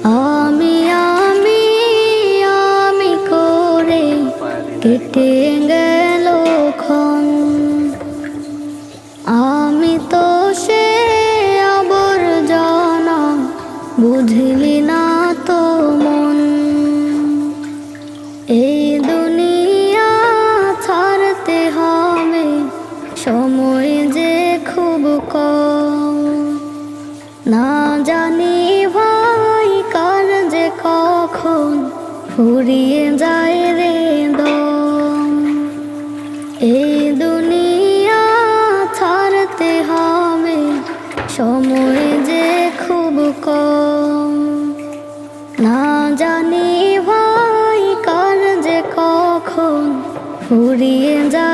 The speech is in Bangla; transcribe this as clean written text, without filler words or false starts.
আমি আমি আমি করে কেটে গেল ক্ষণ, আমি তো সে আবর্জনা, বুঝলি না তো মন। এই দুনিয়া ছাড়তে হবে, সময় যে খুব কম। না জানি ভাই কার যে কখন ফুরিয়ে যায় রে দম। এই দুনিয়া ছাড়তে হবে, সময় যে খুব কম। না জানি ভাই কার যে কখন ফুরিয়ে যায়